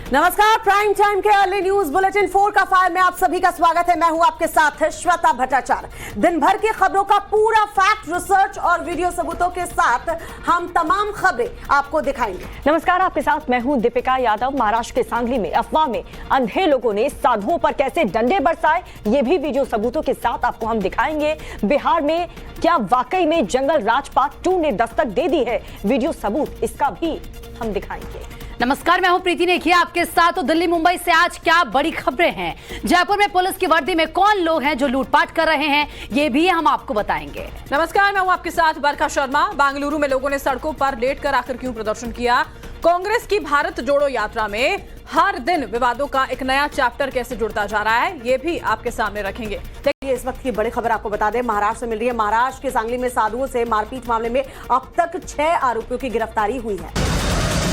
नमस्कार, prime time के early news bulletin 4 का फायर में आप सभी का स्वागत है। मैं हूं आपके साथ श्वेता भट्टाचार्य। दिन भर की खबरों का पूरा फैक्ट, रिसर्च और वीडियो सबूतों के साथ हम तमाम खबरें आपको दिखाएंगे। नमस्कार, आपके साथ मैं हूं दीपिका यादव। महाराष्ट्र के सांगली में अफवाह में अंधे लोगों ने साधुओं पर कैसे डंडे बरसाए, ये भी वीडियो सबूतों के साथ आपको हम दिखाएंगे। बिहार में क्या वाकई में जंगल राज पार्ट 2 ने दस्तक दे दी है, वीडियो सबूत इसका भी हम दिखाएंगे। नमस्कार, मैं हूं प्रीति नेखिया आपके साथ। तो दिल्ली मुंबई से आज क्या बड़ी खबरें हैं, जयपुर में पुलिस की वर्दी में कौन लोग हैं जो लूटपाट कर रहे हैं, ये भी हम आपको बताएंगे। नमस्कार, मैं हूं आपके साथ बरखा शर्मा। बेंगलुरु में लोगों ने सड़कों पर लेटकर आखिर क्यों प्रदर्शन किया, कांग्रेस की भारत जोड़ो यात्रा में हर दिन विवादों का एक नया चैप्टर कैसे जुड़ता जा रहा है, ये भी आपके सामने रखेंगे। देखिए, इस वक्त की बड़ी खबर आपको बता दें, महाराष्ट्र से मिल रही है। महाराष्ट्र के सांगली में साधुओं से मारपीट मामले में अब तक 6 आरोपियों की गिरफ्तारी हुई है,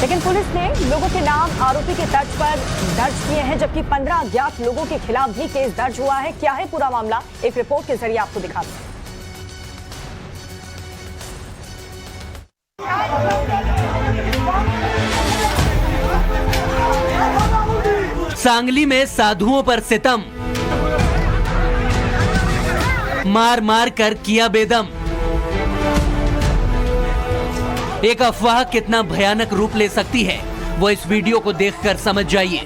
लेकिन पुलिस ने लोगों के नाम आरोपी के तर्ज पर दर्ज किए हैं, जबकि 15 अज्ञात लोगों के खिलाफ भी केस दर्ज हुआ है। क्या है पूरा मामला, एक रिपोर्ट के जरिए आपको दिखाते हैं। सांगली में साधुओं पर सितम, मार मार कर किया बेदम। एक अफवाह कितना भयानक रूप ले सकती है, वो इस वीडियो को देखकर समझ जाइए।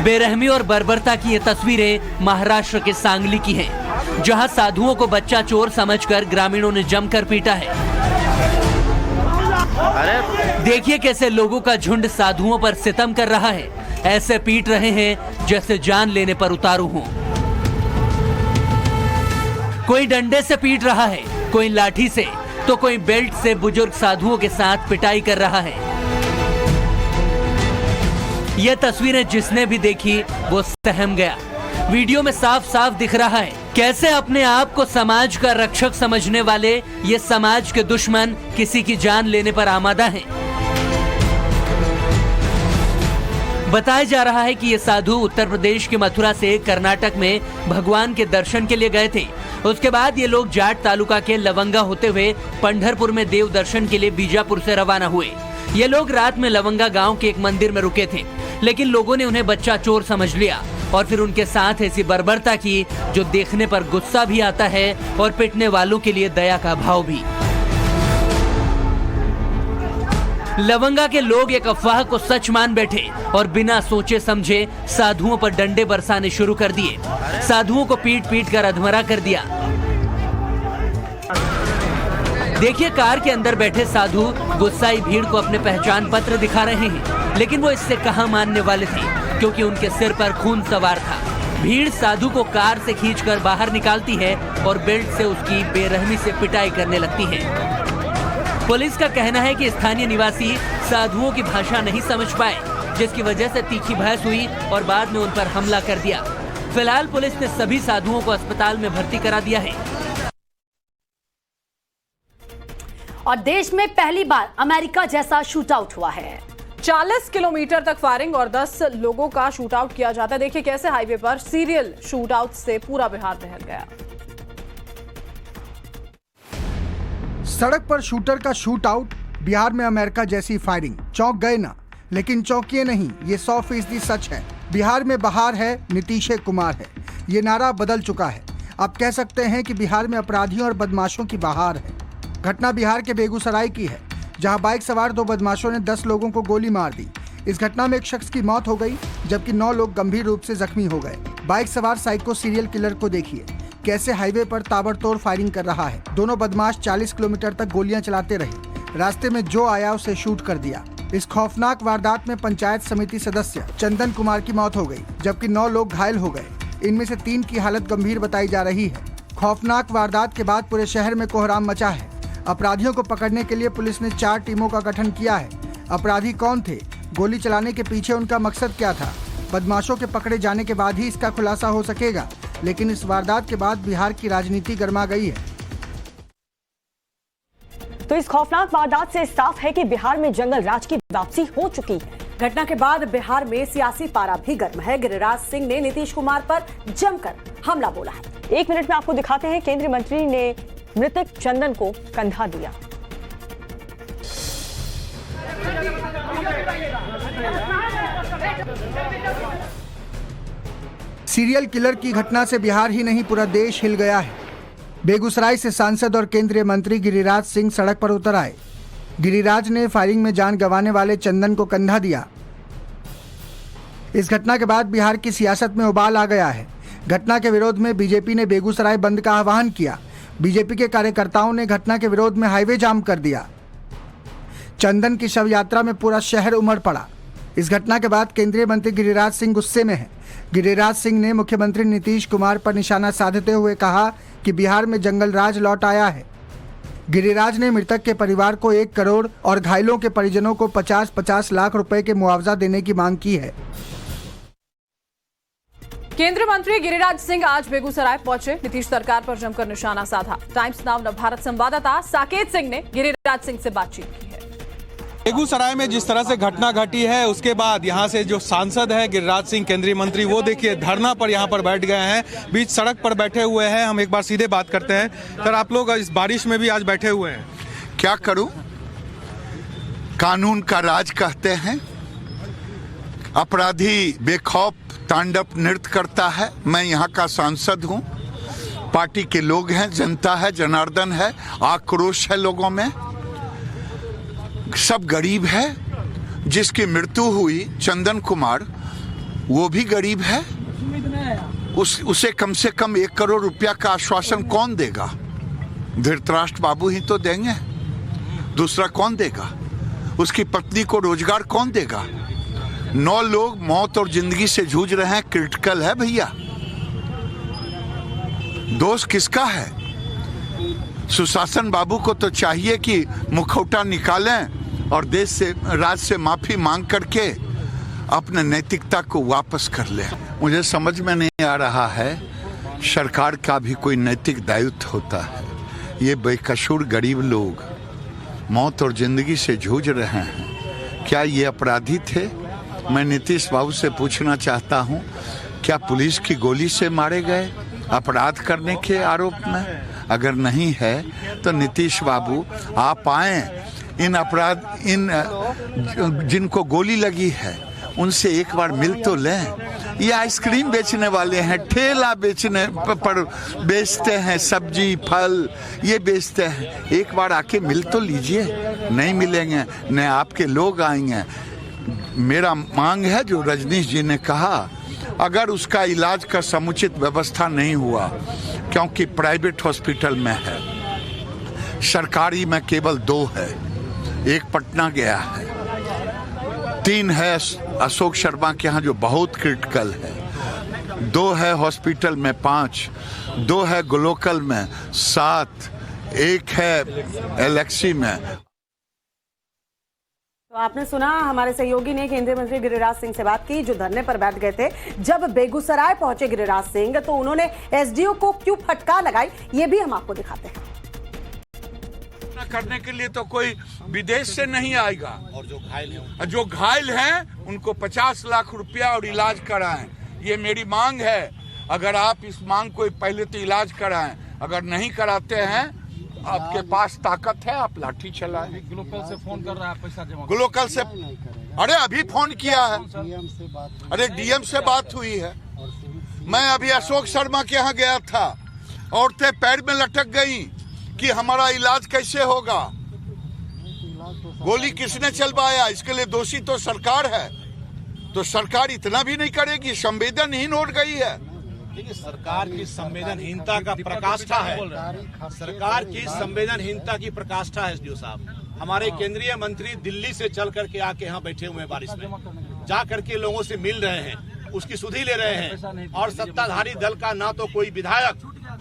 बेरहमी और बर्बरता की ये तस्वीरें महाराष्ट्र के सांगली की हैं, जहां साधुओं को बच्चा चोर समझकर ग्रामीणों ने जमकर पीटा है। देखिए कैसे लोगों का झुंड साधुओं पर सितम कर रहा है, ऐसे पीट रहे हैं जैसे जान लेने पर उतारू हों। कोई डंडे से पीट रहा है, कोई लाठी से, तो कोई बेल्ट से बुजुर्ग साधुओं के साथ पिटाई कर रहा है। यह तस्वीरें जिसने भी देखी वो सहम गया। वीडियो में साफ साफ दिख रहा है कैसे अपने आप को समाज का रक्षक समझने वाले ये समाज के दुश्मन किसी की जान लेने पर आमादा हैं। बताया जा रहा है कि ये साधु उत्तर प्रदेश के मथुरा से कर्नाटक में भगवान के दर्शन के लिए गए थे। उसके बाद ये लोग जाट तालुका के लवंगा होते हुए पंढरपुर में देव दर्शन के लिए बीजापुर से रवाना हुए। ये लोग रात में लवंगा गांव के एक मंदिर में रुके थे, लेकिन लोगों ने उन्हें बच्चा चोर समझ लिया और फिर उनके साथ ऐसी बर्बरता की जो देखने पर गुस्सा भी आता है और पिटने वालों के लिए दया का भाव भी। लवंगा के लोग एक अफवाह को सच मान बैठे और बिना सोचे समझे साधुओं पर डंडे बरसाने शुरू कर दिए। साधुओं को पीट पीट कर अधमरा कर दिया। देखिए, कार के अंदर बैठे साधु गुस्साई भीड़ को अपने पहचान पत्र दिखा रहे हैं, लेकिन वो इससे कहां मानने वाले थे, क्योंकि उनके सिर पर खून सवार था। भीड़ साधु को कार से खींचकर बाहर निकालती है और बेल्ट से उसकी बेरहमी से पिटाई करने लगती है। पुलिस का कहना है कि स्थानीय निवासी साधुओं की भाषा नहीं समझ पाए, जिसकी वजह से तीखी बहस हुई और बाद में उन पर हमला कर दिया। फिलहाल पुलिस ने सभी साधुओं को अस्पताल में भर्ती करा दिया है। और देश में पहली बार अमेरिका जैसा शूट आउट हुआ है। 40 किलोमीटर तक फायरिंग और 10 लोगों का शूट आउट किया जाता है। देखिए कैसे हाईवे पर सीरियल शूट आउट से पूरा बिहार दहल गया। सड़क पर शूटर का शूट आउट, बिहार में अमेरिका जैसी फायरिंग। चौंक गए ना, लेकिन चौंकिए नहीं, ये 100% सच है। बिहार में बहार है, नीतीश कुमार है, ये नारा बदल चुका है। आप कह सकते हैं कि बिहार में अपराधियों और बदमाशों की बहार है। घटना बिहार के बेगूसराय की है, जहां बाइक सवार 2 बदमाशों ने 10 लोगों को गोली मार दी। इस घटना में एक शख्स की मौत हो गई, जबकि 9 लोग गंभीर रूप से जख्मी हो गए। बाइक सवार साइको सीरियल किलर को देखिए कैसे हाईवे पर ताबड़तोड़ फायरिंग कर रहा है। दोनों बदमाश 40 किलोमीटर तक गोलियां चलाते रहे, रास्ते में जो आया उसे शूट कर दिया। इस खौफनाक वारदात में पंचायत समिति सदस्य चंदन कुमार की मौत हो गई, जबकि 9 लोग घायल हो गए। इनमें से 3 की हालत गंभीर बताई जा रही है। खौफनाक वारदात के बाद पूरे शहर में कोहराम मचा है। अपराधियों को पकड़ने के लिए पुलिस ने 4 टीमों का गठन किया है। अपराधी कौन थे, गोली चलाने के पीछे उनका मकसद क्या था, बदमाशों के पकड़े जाने के बाद ही इसका खुलासा हो सकेगा। लेकिन इस वारदात के बाद बिहार की राजनीति गर्मा गई है। तो इस खौफनाक वारदात से साफ है कि बिहार में जंगल राज की वापसी हो चुकी है। घटना के बाद बिहार में सियासी पारा भी गर्म है। गिरिराज सिंह ने नीतीश कुमार पर जमकर हमला बोला है। 1 मिनट में आपको दिखाते हैं, केंद्रीय मंत्री ने मृतक चंदन को कंधा दिया। सीरियल किलर की घटना से बिहार ही नहीं पूरा देश हिल गया है। बेगूसराय से सांसद और केंद्रीय मंत्री गिरिराज सिंह सड़क पर उतर आए। गिरिराज ने फायरिंग में जान गंवाने वाले चंदन को कंधा दिया। इस घटना के बाद बिहार की सियासत में उबाल आ गया है। घटना के विरोध में बीजेपी ने बेगूसराय बंद का आह्वान किया। बीजेपी के कार्यकर्ताओं ने घटना के विरोध में हाईवे जाम कर दिया। चंदन की शव यात्रा में पूरा शहर उमड़ पड़ा। इस घटना के बाद केंद्रीय मंत्री गिरिराज सिंह गुस्से में हैं। गिरिराज सिंह ने मुख्यमंत्री नीतीश कुमार पर निशाना साधते हुए कहा कि बिहार में जंगल राज लौट आया है। गिरिराज ने मृतक के परिवार को 1 करोड़ और घायलों के परिजनों को 50-50 लाख रुपए के मुआवजा देने की मांग की है। केंद्रीय मंत्री गिरिराज सिंह आज बेगूसराय पहुंचे, नीतीश सरकार पर जमकर निशाना साधा। टाइम्स नाउ नवभारत संवाददाता साकेत सिंह ने गिरिराज सिंह से बातचीत की है। बेगूसराय में जिस तरह से घटना घटी है उसके बाद यहाँ से जो सांसद है गिरिराज सिंह केंद्रीय मंत्री, वो देखिए धरना पर यहाँ पर बैठ गए हैं, बीच सड़क पर बैठे हुए हैं। हम एक बार सीधे बात करते हैं। सर, आप लोग इस बारिश में भी आज बैठे हुए हैं, क्या करूं? कानून का राज कहते हैं, अपराधी बेखौफ तांडव नृत्य करता है। मैं यहाँ का सांसद हूँ, पार्टी के लोग हैं, जनता है, जनार्दन है, आक्रोश है लोगों में। सब गरीब है। जिसकी मृत्यु हुई चंदन कुमार, वो भी गरीब है। उसे कम से कम 1 करोड़ रुपया का आश्वासन कौन देगा? धृतराष्ट्र बाबू ही तो देंगे, दूसरा कौन देगा? उसकी पत्नी को रोजगार कौन देगा? 9 लोग मौत और जिंदगी से जूझ रहे हैं, क्रिटिकल है भैया। दोष किसका है? सुशासन बाबू को तो चाहिए कि मुखौटा निकालें और देश से, राज से माफी मांग करके अपने नैतिकता को वापस कर ले। मुझे समझ में नहीं आ रहा है, सरकार का भी कोई नैतिक दायित्व होता है। ये बेकसूर गरीब लोग मौत और जिंदगी से जूझ रहे हैं, क्या ये अपराधी थे? मैं नीतीश बाबू से पूछना चाहता हूँ, क्या पुलिस की गोली से मारे गए अपराध करने के आरोप में? अगर नहीं है तो नीतीश बाबू आप आए, इन जिनको गोली लगी है उनसे एक बार मिल तो लें। ये आइसक्रीम बेचने वाले हैं, ठेला बेचने पर बेचते हैं, सब्जी फल ये बेचते हैं, एक बार आके मिल तो लीजिए। नहीं मिलेंगे, न आपके लोग आएंगे। मेरा मांग है, जो रजनीश जी ने कहा, अगर उसका इलाज का समुचित व्यवस्था नहीं हुआ, क्योंकि प्राइवेट हॉस्पिटल में है, सरकारी में केवल 2 है, एक पटना गया है, 3 है अशोक शर्मा के यहाँ जो बहुत क्रिटिकल है, 2 है हॉस्पिटल में 5, 2 है ग्लोकल में 7, 1 है एलेक्सी में। तो आपने सुना, हमारे सहयोगी ने केंद्रीय मंत्री गिरिराज सिंह से बात की, जो धरने पर बैठ गए थे। जब बेगूसराय पहुंचे गिरिराज सिंह तो उन्होंने एसडीओ को क्यों फटकार लगाई, ये भी हम आपको दिखाते हैं। करने के लिए तो कोई विदेश से नहीं आएगा, और जो घायल हैं उनको 50 लाख रुपया और इलाज कराएं, ये मेरी मांग है। अगर आप इस मांग को पहले तो इलाज कराएं, अगर नहीं कराते हैं, आपके पास ताकत है, आप लाठी चलाएं। ग्लोकल से फोन कर रहा है, पैसा जमा। ग्लोकल से, अरे अभी फोन किया है, अरे डीएम से बात हुई है। मैं अभी अशोक शर्मा के यहाँ गया था, औरतें पैर में लटक गई कि हमारा इलाज कैसे होगा। गोली किसने चलवाया? इसके लिए दोषी तो सरकार है। तो सरकार इतना भी नहीं करेगी, संवेदनहीन हो गई है। देखिए, सरकार की संवेदनहीनता का प्रकाष्ठा है, सरकार की संवेदनहीनता की प्रकाष्ठा है। एसडीओ साहब, हमारे केंद्रीय मंत्री दिल्ली से चल करके आके यहाँ बैठे हुए हैं, बारिश में जा करके लोगों से मिल रहे हैं, उसकी सुधि ले रहे हैं, और सत्ताधारी दल का ना तो कोई विधायक,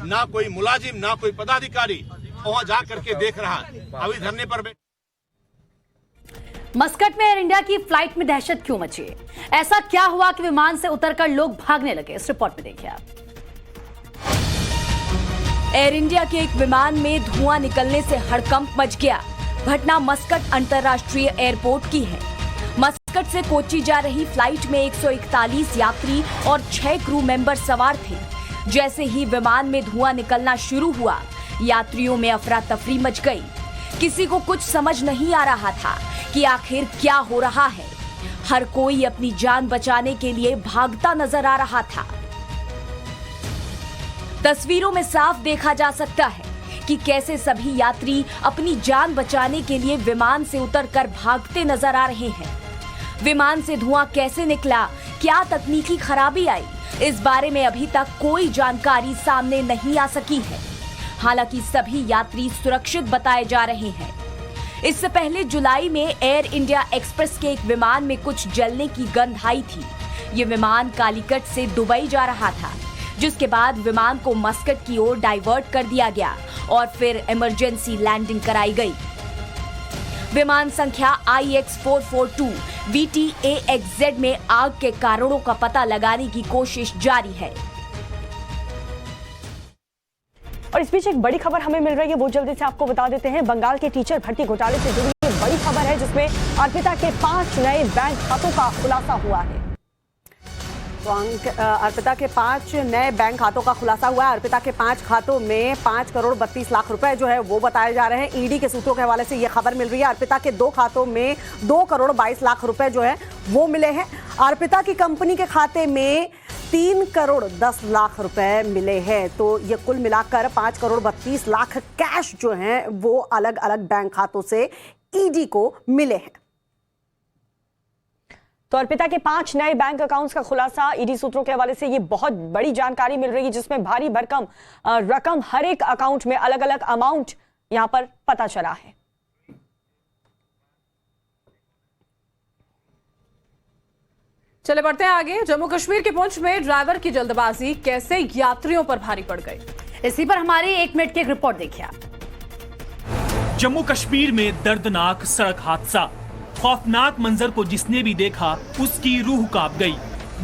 ना कोई मुलाजिम, ना कोई पदाधिकारी वहाँ जा करके देख रहा है। अभी धरने पर मस्कट में एयर इंडिया की फ्लाइट में दहशत क्यों मची? ऐसा क्या हुआ कि विमान से उतरकर लोग भागने लगे? इस रिपोर्ट में देखिए आप। एयर इंडिया के एक विमान में धुआं निकलने से हड़कंप मच गया। घटना मस्कट अंतर्राष्ट्रीय एयरपोर्ट की है। मस्कट से कोच्चि जा रही फ्लाइट में 141 यात्री और 6 क्रू मेंबर सवार थे। जैसे ही विमान में धुआं निकलना शुरू हुआ, यात्रियों में अफरा तफरी मच गई। किसी को कुछ समझ नहीं आ रहा था कि आखिर क्या हो रहा है। हर कोई अपनी जान बचाने के लिए भागता नजर आ रहा था। तस्वीरों में साफ देखा जा सकता है कि कैसे सभी यात्री अपनी जान बचाने के लिए विमान से उतरकर भागते नजर आ रहे हैं। विमान से धुआं कैसे निकला, क्या तकनीकी खराबी आई, इस बारे में अभी तक कोई जानकारी सामने नहीं आ सकी है। हालांकि सभी यात्री सुरक्षित बताए जा रहे हैं। इससे पहले जुलाई में एयर इंडिया एक्सप्रेस के एक विमान में कुछ जलने की गंध आई थी। ये विमान कालीकट से दुबई जा रहा था, जिसके बाद विमान को मस्कट की ओर डाइवर्ट कर दिया गया और फिर इमरजेंसी लैंडिंग कराई गई। विमान संख्या IX442 VTAXZ में आग के कारणों का पता लगाने की कोशिश जारी है। और इस बीच एक बड़ी खबर हमें मिल रही है, वो जल्दी से आपको बता देते हैं। बंगाल के टीचर भर्ती घोटाले से जुड़ी एक बड़ी खबर है, जिसमें अर्पिता के 5 नए बैंक खातों का खुलासा हुआ है। तो अर्पिता के 5 नए बैंक खातों का खुलासा हुआ है। अर्पिता के 5 खातों में 5 करोड़ 32 लाख रुपए जो है वो बताए जा रहे हैं। ईडी के सूत्रों के हवाले से ये खबर मिल रही है। अर्पिता के 2 खातों में 2 करोड़ 22 लाख रुपए जो है वो मिले हैं। अर्पिता की कंपनी के खाते में 3 करोड़ 10 लाख रुपए मिले हैं। तो ये कुल मिलाकर 5 करोड़ 32 लाख कैश जो हैं वो अलग अलग बैंक खातों से ईडी को मिले हैं। तो अर्पिता के 5 नए बैंक अकाउंट्स का खुलासा ईडी सूत्रों के हवाले से ये बहुत बड़ी जानकारी मिल रही है, जिसमें भारी भरकम रकम हर एक अकाउंट में अलग अलग अमाउंट यहां पर पता चला है। चले बढ़ते हैं आगे। जम्मू कश्मीर के पुंछ में ड्राइवर की जल्दबाजी कैसे यात्रियों पर भारी पड़ गई, इसी पर हमारी 1 मिनट की एक रिपोर्ट देखिए आप। जम्मू कश्मीर में दर्दनाक सड़क हादसा। खौफनाक मंजर को जिसने भी देखा उसकी रूह कांप गई।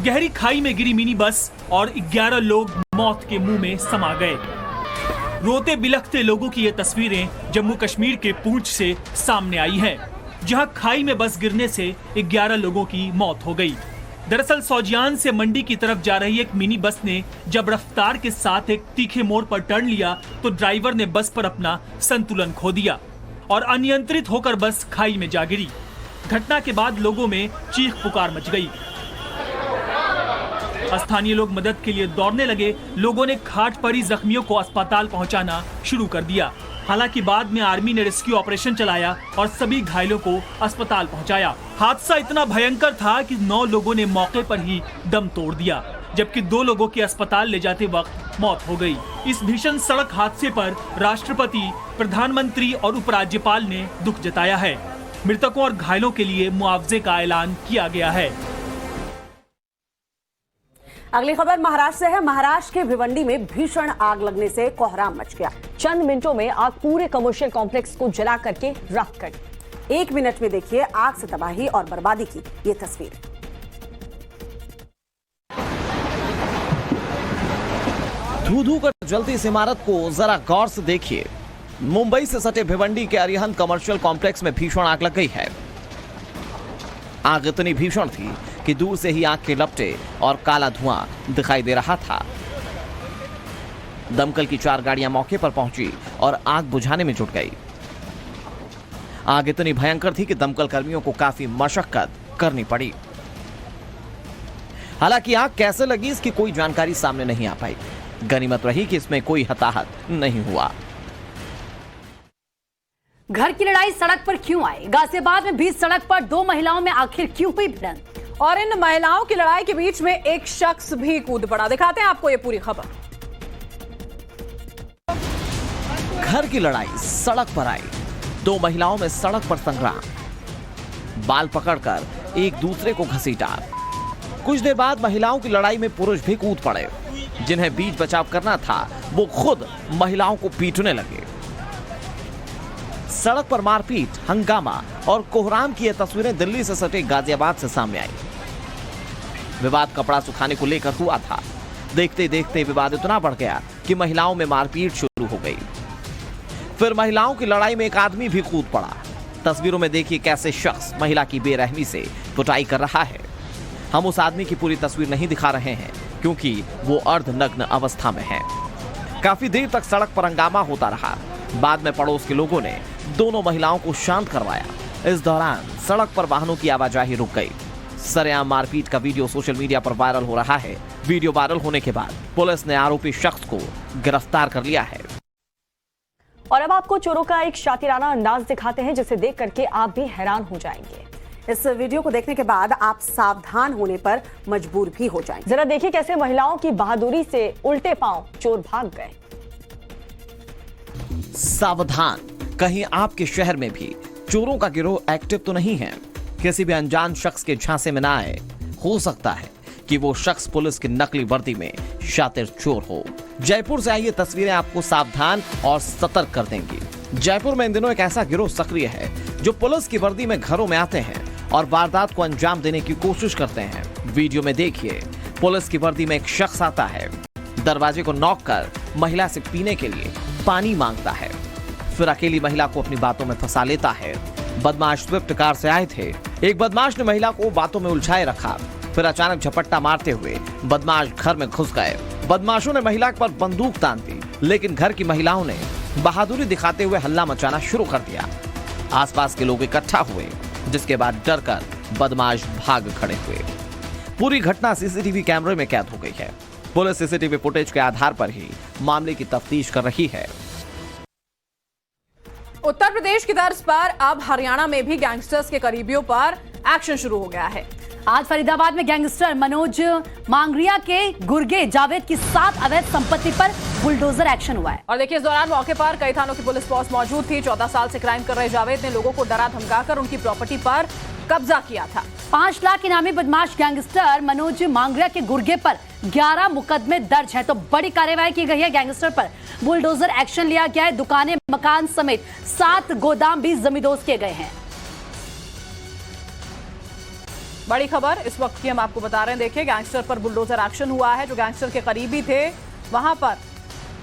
गहरी खाई में गिरी मिनी बस और 11 लोग मौत के मुंह में समा गए। रोते बिलखते लोगों की ये तस्वीरें जम्मू कश्मीर के पुंछ से सामने आई हैं, जहां खाई में बस गिरने से 11 लोगों की मौत हो गई। दरअसल सौजियान से मंडी की तरफ जा रही एक मिनी बस ने जब रफ्तार के साथ एक तीखे मोड़ पर टर्न लिया तो ड्राइवर ने बस पर अपना संतुलन खो दिया और अनियंत्रित होकर बस खाई में जा गिरी। घटना के बाद लोगों में चीख पुकार मच गई। स्थानीय लोग मदद के लिए दौड़ने लगे। लोगों ने घाट पर ही जख्मियों को अस्पताल पहुंचाना शुरू कर दिया। हालांकि बाद में आर्मी ने रेस्क्यू ऑपरेशन चलाया और सभी घायलों को अस्पताल पहुंचाया। हादसा इतना भयंकर था कि 9 लोगों ने मौके पर ही दम तोड़ दिया, जबकि 2 लोगों की अस्पताल ले जाते वक्त मौत हो गई। इस भीषण सड़क हादसे पर राष्ट्रपति, प्रधानमंत्री और उपराज्यपाल ने दुख जताया है। मृतकों और घायलों के लिए मुआवजे का ऐलान किया गया है। अगली खबर महाराष्ट्र से है। महाराष्ट्र के भिवंडी में भीषण आग लगने से कोहराम मच गया। चंद मिनटों में आग पूरे कमर्शियल कॉम्प्लेक्स को जला करके राख कर दी। 1 मिनट में देखिए आग से तबाही और बर्बादी की ये तस्वीर। धू-धू कर जलती इस इमारत को जरा गौर से देखिए। मुंबई से सटे भिवंडी के अरिहंत कमर्शियल कॉम्प्लेक्स में भीषण आग लग गई है। आग इतनी भीषण थी कि दूर से ही आग के लपटे और काला धुआं दिखाई दे रहा था। दमकल की 4 गाड़ियां मौके पर पहुंची और आग बुझाने में जुट गई। आग इतनी भयंकर थी कि दमकल कर्मियों को काफी मशक्कत करनी पड़ी। हालांकि आग कैसे लगी इसकी कोई जानकारी सामने नहीं आ पाई। गनीमत रही कि इसमें कोई हताहत नहीं हुआ। घर की लड़ाई सड़क पर क्यों आई? गाजियाबाद में बीच सड़क पर 2 महिलाओं में आखिर क्यों हुई भिड़ंत? और इन महिलाओं की लड़ाई के बीच में एक शख्स भी कूद पड़ा। दिखाते हैं आपको ये पूरी खबर। घर की लड़ाई सड़क पर आई। 2 महिलाओं में सड़क पर संग्राम। बाल पकड़कर एक दूसरे को घसीटा। कुछ देर बाद महिलाओं की लड़ाई में पुरुष भी कूद पड़े। जिन्हें बीच बचाव करना था वो खुद महिलाओं को पीटने लगे। सड़क पर मारपीट, हंगामा और कोहराम की ये तस्वीरें दिल्ली से सटे गाजियाबाद से सामने आई। विवाद कपड़ा सुखाने को लेकर हुआ था। देखते देखते विवाद इतना बढ़ गया कि महिलाओं में मारपीट शुरू हो गई। फिर महिलाओं की लड़ाई में एक आदमी भी कूद पड़ा। तस्वीरों में देखिए कैसे शख्स महिला की बेरहमी से पिटाई कर रहा है। हम उस आदमी की पूरी तस्वीर नहीं दिखा रहे हैं क्योंकि वो अर्धनग्न अवस्था में है। काफी देर तक सड़क पर हंगामा होता रहा। बाद में पड़ोस के लोगों ने दोनों महिलाओं को शांत करवाया। इस दौरान सड़क पर वाहनों की आवाजाही रुक गई। सरेआम मारपीट का वीडियो सोशल मीडिया पर वायरल हो रहा है। वीडियो वायरल होने के बाद पुलिस ने आरोपी शख्स को गिरफ्तार कर लिया है। और अब आपको चोरों का एक शातिराना अंदाज दिखाते हैं जिसे देख करके आप भी हैरान हो जाएंगे। इस वीडियो को देखने के बाद आप सावधान होने पर मजबूर भी हो जाएंगे। जरा देखिए कैसे महिलाओं की बहादुरी से उल्टे पांव चोर भाग गए। सावधान, कहीं आपके शहर में भी चोरों का गिरोह एक्टिव तो नहीं है। किसी भी अनजान शख्स के झांसे में ना आए। हो सकता है कि वो शख्स पुलिस की नकली वर्दी में शातिर चोर हो। जयपुर से आई ये तस्वीरें आपको सावधान और सतर्क कर देंगी। जयपुर में इन दिनों एक ऐसा गिरोह सक्रिय है जो पुलिस की वर्दी में घरों में आते हैं और वारदात को अंजाम देने की कोशिश करते हैं। वीडियो में देखिए, पुलिस की वर्दी में एक शख्स आता है, दरवाजे को नॉक कर महिला से पीने के लिए पानी मांगता है, फिर अकेली महिला को अपनी बातों में फंसा लेता है। बदमाश स्विफ्ट कार से आए थे। एक बदमाश ने महिला को बातों में उलझाए रखा, फिर अचानक झपट्टा मारते हुए बदमाश घर में घुस गए। बदमाशों ने महिला पर बंदूक तान दी, लेकिन घर की महिलाओं ने बहादुरी दिखाते हुए हल्ला मचाना शुरू कर दिया। आसपास के लोग इकट्ठा हुए, जिसके बाद डरकर बदमाश भाग खड़े हुए। पूरी घटना सीसीटीवी कैमरे में कैद हो गई है। पुलिस सीसीटीवी फुटेज के आधार पर ही मामले की तफ्तीश कर रही है। उत्तर प्रदेश की तर्ज पर अब हरियाणा में भी गैंगस्टर्स के करीबियों पर एक्शन शुरू हो गया है। आज फरीदाबाद में गैंगस्टर मनोज मांगरिया के गुर्गे जावेद की 7 अवैध संपत्ति पर बुलडोजर एक्शन हुआ है। और देखिए, इस दौरान मौके पर कई थानों की पुलिस फोर्स मौजूद थी। 14 साल से क्राइम कर रहे जावेद ने लोगों को डरा धमकाकर उनकी प्रॉपर्टी पर कब्जा किया था। 5 लाख इनामी बदमाश गैंगस्टर मनोज मांगरिया के गुर्गे पर 11 मुकदमे दर्ज हैं। तो बड़ी कार्रवाई की गई है। गैंगस्टर पर बुलडोजर एक्शन लिया गया है। दुकानें, मकान समेत 7 गोदाम भी जमींदोज किए गए हैं। बड़ी खबर इस वक्त की हम आपको बता रहे हैं। देखिए, गैंगस्टर पर बुलडोजर एक्शन हुआ है। जो गैंगस्टर के करीबी थे, वहां पर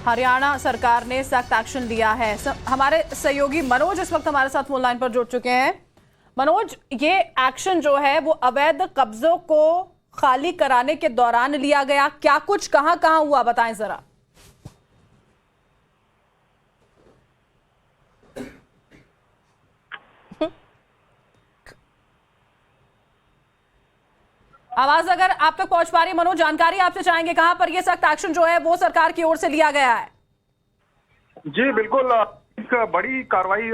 हरियाणा सरकार ने सख्त एक्शन लिया है। हमारे सहयोगी मनोज इस वक्त हमारे साथ फोन लाइन पर जुड़ चुके हैं। मनोज, ये एक्शन जो है वो अवैध कब्जों को खाली कराने के दौरान लिया गया। क्या कुछ कहां हुआ, बताएं जरा। आवाज अगर आप तक पहुंच पा रही है मनोज, जानकारी आपसे चाहेंगे कहां पर यह सख्त एक्शन जो है वो सरकार की ओर से लिया गया है। जी बिल्कुल, एक बड़ी कार्रवाई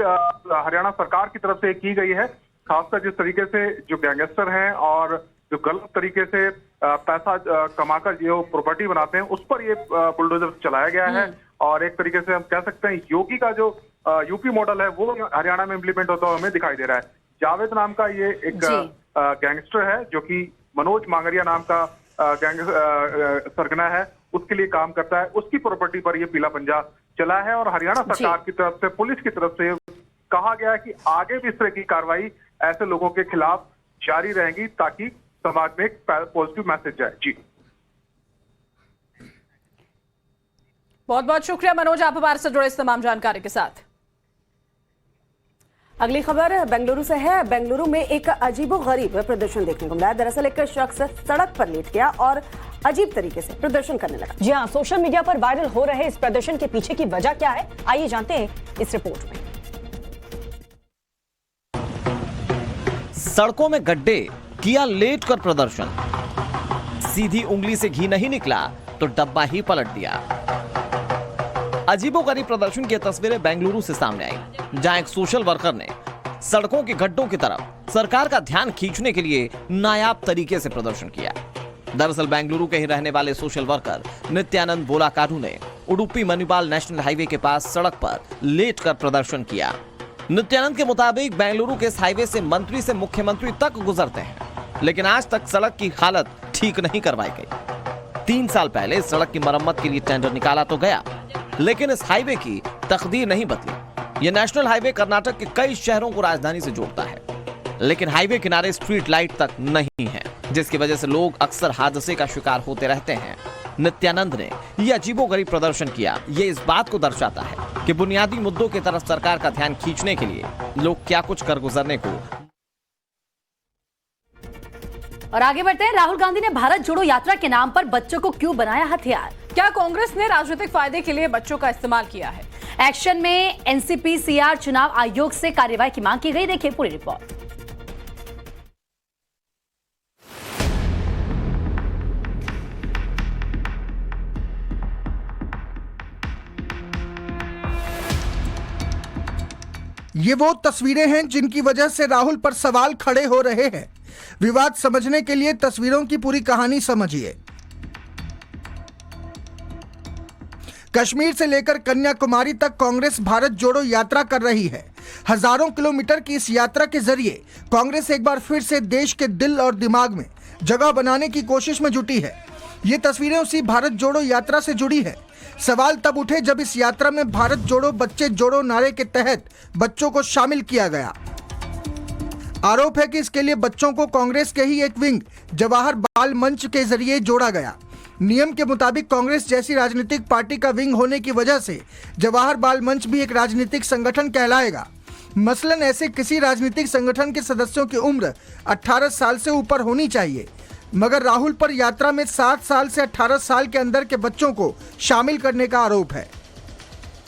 हरियाणा सरकार की तरफ से की गई है। खासकर जिस तरीके से जो गैंगस्टर हैं और जो गलत तरीके से पैसा कमाकर जो प्रॉपर्टी बनाते हैं, उस पर ये बुलडोजर चलाया गया है। और एक तरीके से हम कह सकते हैं योगी का जो यूपी मॉडल है वो हरियाणा में इम्प्लीमेंट होता हुआ हमें दिखाई दे रहा है। जावेद नाम का ये एक गैंगस्टर है जो कि मनोज मांगरिया नाम का गैंग सरगना है, उसके लिए काम करता है। उसकी प्रॉपर्टी पर ये पीला पंजा चला है। और हरियाणा सरकार की तरफ से, पुलिस की तरफ से कहा गया है कि आगे भी इस तरह की कार्रवाई ऐसे लोगों के खिलाफ जारी रहेगी ताकि समाज में एक पॉजिटिव मैसेज जाए। जी बहुत बहुत शुक्रिया मनोज, आप हमारे साथ जुड़े इस तमाम जानकारी के साथ। अगली खबर बेंगलुरु से है। बेंगलुरु में एक अजीबोगरीब प्रदर्शन देखने को मिला। दरअसल एक शख्स सड़क पर लेट गया और अजीब तरीके से प्रदर्शन करने लगा। जी हाँ, सोशल मीडिया पर वायरल हो रहे इस प्रदर्शन के पीछे की वजह क्या है, आइए जानते हैं इस रिपोर्ट में। सड़कों में गड्ढे, किया लेट कर प्रदर्शन। सीधी उंगली से घी नहीं निकला तो डब्बा ही पलट दिया। अजीबोगरीब प्रदर्शन की तस्वीरें बेंगलुरु से सामने आई, जहां एक सोशल वर्कर ने सड़कों के गड्ढों की तरफ सरकार का ध्यान खींचने के लिए नायाब तरीके से प्रदर्शन किया। दरअसल बेंगलुरु के ही रहने वाले सोशल वर्कर नित्यानंद बोलाकारू ने उडुपी मणिपाल नेशनल हाईवे के पास सड़क पर लेट कर प्रदर्शन किया। नित्यानंद के मुताबिक बेंगलुरु के इस हाईवे से मंत्री से मुख्यमंत्री तक गुजरते हैं, लेकिन आज तक सड़क की हालत ठीक नहीं करवाई गई। 3 साल पहले इस सड़क की मरम्मत के लिए टेंडर निकाला तो गया, लेकिन इस हाईवे की तकदीर नहीं बदली। यह नेशनल हाईवे कर्नाटक के कई शहरों को राजधानी से जोड़ता है, लेकिन हाईवे किनारे स्ट्रीट लाइट तक नहीं है, जिसकी वजह से लोग अक्सर हादसे का शिकार होते रहते हैं। नित्यानंद ने यह अजीबोगरीब प्रदर्शन किया। ये इस बात को दर्शाता है कि बुनियादी मुद्दों की तरफ सरकार का ध्यान खींचने के लिए लोग क्या कुछ कर गुजरने को। और आगे बढ़ते हैं। राहुल गांधी ने भारत जोड़ो यात्रा के नाम पर बच्चों को क्यों बनाया हथियार? क्या कांग्रेस ने राजनीतिक फायदे के लिए बच्चों का इस्तेमाल किया है? एक्शन में एनसीपी सीआर चुनाव आयोग से कार्रवाई की मांग की गई। देखिए पूरी रिपोर्ट। ये वो तस्वीरें हैं जिनकी वजह से राहुल पर सवाल खड़े हो रहे हैं। विवाद समझने के लिए तस्वीरों की पूरी कहानी समझिए। कश्मीर से लेकर कन्याकुमारी तक कांग्रेस भारत जोड़ो यात्रा कर रही है। हजारों किलोमीटर की इस यात्रा के जरिए कांग्रेस एक बार फिर से देश के दिल और दिमाग में जगह बनाने की कोशिश में जुटी है। ये तस्वीरें उसी भारत जोड़ो यात्रा से जुड़ी है। सवाल तब उठे जब इस यात्रा में भारत जोड़ो बच्चे जोड़ो नारे के तहत बच्चों को शामिल किया गया। आरोप है कि इसके लिए बच्चों को कांग्रेस के ही एक विंग जवाहर बाल मंच के जरिए जोड़ा गया। नियम के मुताबिक कांग्रेस जैसी राजनीतिक पार्टी का विंग होने की वजह से जवाहर बाल मंच भी एक राजनीतिक संगठन कहलाएगा। मसलन ऐसे किसी राजनीतिक संगठन के सदस्यों की उम्र 18 साल से ऊपर होनी चाहिए, मगर राहुल पर यात्रा में 7 साल से 18 साल के अंदर के बच्चों को शामिल करने का आरोप है।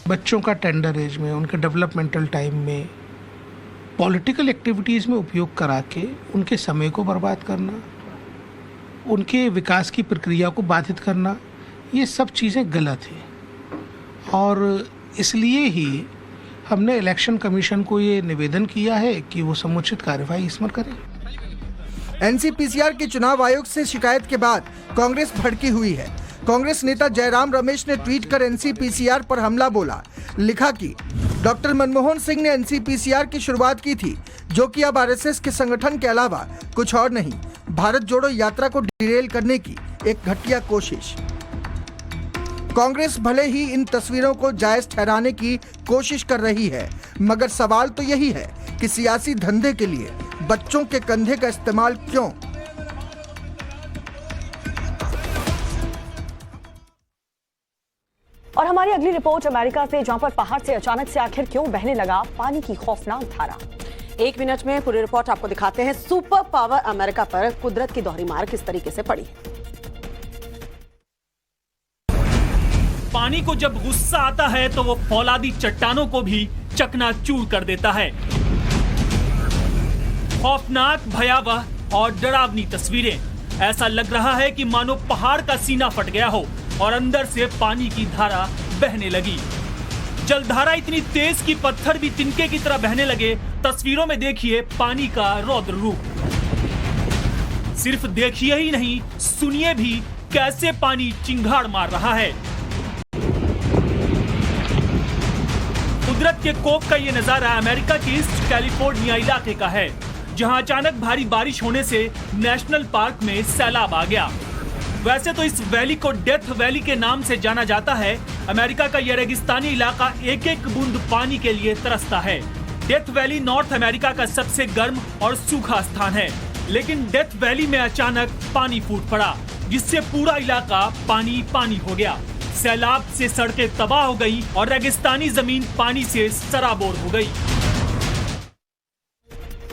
बच्चों का टेंडर एज में, उनके डेवलपमेंटल टाइम में पॉलिटिकल एक्टिविटीज़ में उपयोग करा के उनके समय को बर्बाद करना, उनके विकास की प्रक्रिया को बाधित करना, ये सब चीज़ें गलत हैं। और इसलिए ही हमने इलेक्शन कमीशन को ये निवेदन किया है कि वो समुचित कार्यवाही इस पर करें। एनसीपीसीआर के चुनाव आयोग से शिकायत के बाद कांग्रेस भड़की हुई है। कांग्रेस नेता जयराम रमेश ने ट्वीट कर एनसीपीसीआर पर हमला बोला। लिखा कि डॉक्टर मनमोहन सिंह ने एनसीपीसीआर की शुरुआत की थी, जो कि अब आरएसएस के संगठन के अलावा कुछ और नहीं, भारत जोड़ो यात्रा को डिरेल करने की एक घटिया कोशिश। कांग्रेस भले ही इन तस्वीरों को जायज ठहराने की कोशिश कर रही है, मगर सवाल तो यही है कि सियासी धंधे के लिए बच्चों के कंधे का इस्तेमाल क्यों? और हमारी अगली रिपोर्ट अमेरिका से, जहां पर पहाड़ से अचानक से आखिर क्यों बहने लगा पानी की खौफनाक धारा। 1 मिनट में पूरी रिपोर्ट आपको दिखाते हैं। सुपर पावर अमेरिका पर कुदरत की दोहरी मार किस तरीके से पड़ी। पानी को जब गुस्सा आता है तो वो फौलादी चट्टानों को भी चकनाचूर कर देता है। खौफनाक, भयावह और डरावनी तस्वीरें। ऐसा लग रहा है कि मानो पहाड़ का सीना फट गया हो और अंदर से पानी की धारा बहने लगी। जलधारा इतनी तेज कि पत्थर भी तिनके की तरह बहने लगे। तस्वीरों में देखिए पानी का रौद्र रूप। सिर्फ देखिए ही नहीं, सुनिए भी कैसे पानी चिंगाड़ मार रहा है। कुदरत के कोप का ये नजारा अमेरिका के ईस्ट कैलिफोर्निया इलाके का है, जहां अचानक भारी बारिश होने से नेशनल पार्क में सैलाब आ गया। वैसे तो इस वैली को डेथ वैली के नाम से जाना जाता है। अमेरिका का यह रेगिस्तानी इलाका एक एक बूंद पानी के लिए तरसता है। डेथ वैली नॉर्थ अमेरिका का सबसे गर्म और सूखा स्थान है, लेकिन डेथ वैली में अचानक पानी फूट पड़ा, जिससे पूरा इलाका पानी पानी हो गया। सैलाब से सड़कें तबाह हो गई और रेगिस्तानी जमीन पानी से सराबोर हो गई।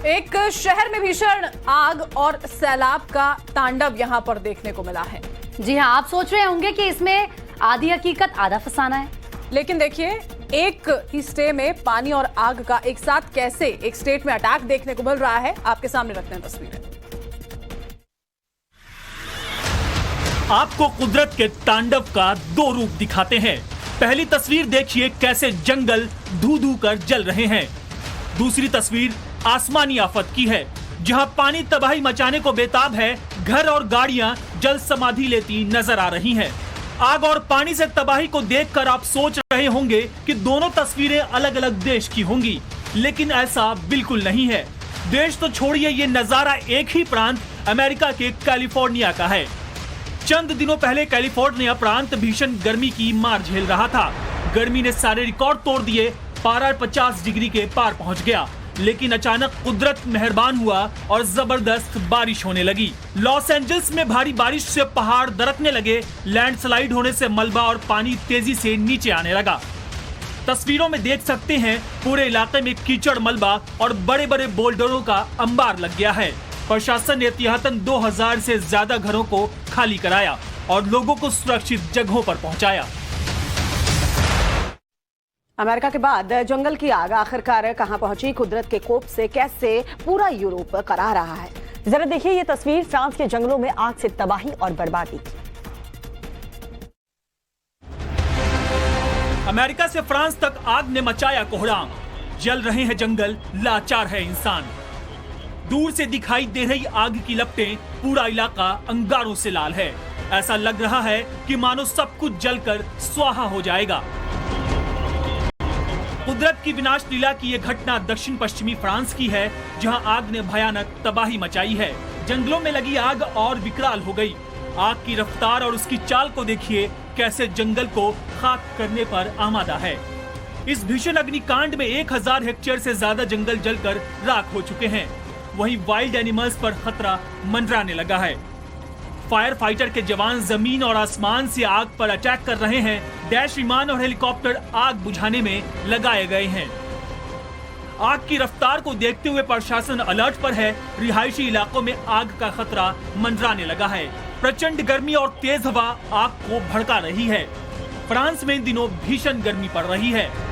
एक शहर में भीषण आग और सैलाब का तांडव यहां पर देखने को मिला है। जी हाँ, आप सोच रहे होंगे कि इसमें आधी हकीकत आधा फसाना है, लेकिन देखिए एक ही स्टे में पानी और आग का एक साथ कैसे एक स्टेट में अटैक देखने को मिल रहा है, आपके सामने रखते हैं तस्वीरें। आपको कुदरत के तांडव का 2 रूप दिखाते हैं। पहली तस्वीर देखिए कैसे जंगल धू धू कर जल रहे हैं। दूसरी तस्वीर आसमानी आफत की है, जहां पानी तबाही मचाने को बेताब है। घर और गाड़ियां जल समाधि लेती नजर आ रही हैं। आग और पानी से तबाही को देखकर आप सोच रहे होंगे कि दोनों तस्वीरें अलग अलग देश की होंगी, लेकिन ऐसा बिल्कुल नहीं है। देश तो छोड़िए, ये नजारा एक ही प्रांत अमेरिका के कैलिफोर्निया का है। चंद दिनों पहले कैलिफोर्निया प्रांत भीषण गर्मी की मार झेल रहा था। गर्मी ने सारे रिकॉर्ड तोड़ दिए। पारा 50 डिग्री के पार पहुंच गया, लेकिन अचानक कुदरत मेहरबान हुआ और जबरदस्त बारिश होने लगी। लॉस एंजल्स में भारी बारिश से पहाड़ दरकने लगे। लैंडस्लाइड होने से मलबा और पानी तेजी से नीचे आने लगा। तस्वीरों में देख सकते हैं पूरे इलाके में कीचड़, मलबा और बड़े बड़े बोल्डरों का अंबार लग गया है। प्रशासन ने एहतियातन 2000 से ज्यादा घरों को खाली कराया और लोगों को सुरक्षित जगहों पर पहुंचाया। अमेरिका के बाद जंगल की आग आखिरकार कहां पहुंची, कुदरत के कोप से कैसे पूरा यूरोप करा रहा है। जरा देखिए ये तस्वीर फ्रांस के जंगलों में आग से तबाही और बर्बादी। अमेरिका से फ्रांस तक आग ने मचाया कोहराम। जल रहे हैं जंगल, लाचार है इंसान। दूर से दिखाई दे रही आग की लपटें, पूरा इलाका अंगारों से लाल है। ऐसा लग रहा है कि मानो सब कुछ जलकर स्वाहा हो जाएगा। कुदरत की विनाश लीला की यह घटना दक्षिण पश्चिमी फ्रांस की है, जहां आग ने भयानक तबाही मचाई है। जंगलों में लगी आग और विकराल हो गई। आग की रफ्तार और उसकी चाल को देखिए, कैसे जंगल को खाक करने पर आमादा है। इस भीषण अग्निकांड में 1000 हेक्टेयर से ज्यादा जंगल जलकर राख हो चुके हैं। वहीं वाइल्ड एनिमल्स पर खतरा मंडराने लगा है। फायर फाइटर के जवान जमीन और आसमान से आग पर अटैक कर रहे हैं। डैश विमान और हेलीकॉप्टर आग बुझाने में लगाए गए हैं। आग की रफ्तार को देखते हुए प्रशासन अलर्ट पर है। रिहायशी इलाकों में आग का खतरा मंडराने लगा है। प्रचंड गर्मी और तेज हवा आग को भड़का रही है। फ्रांस में इन दिनों भीषण गर्मी पड़ रही है।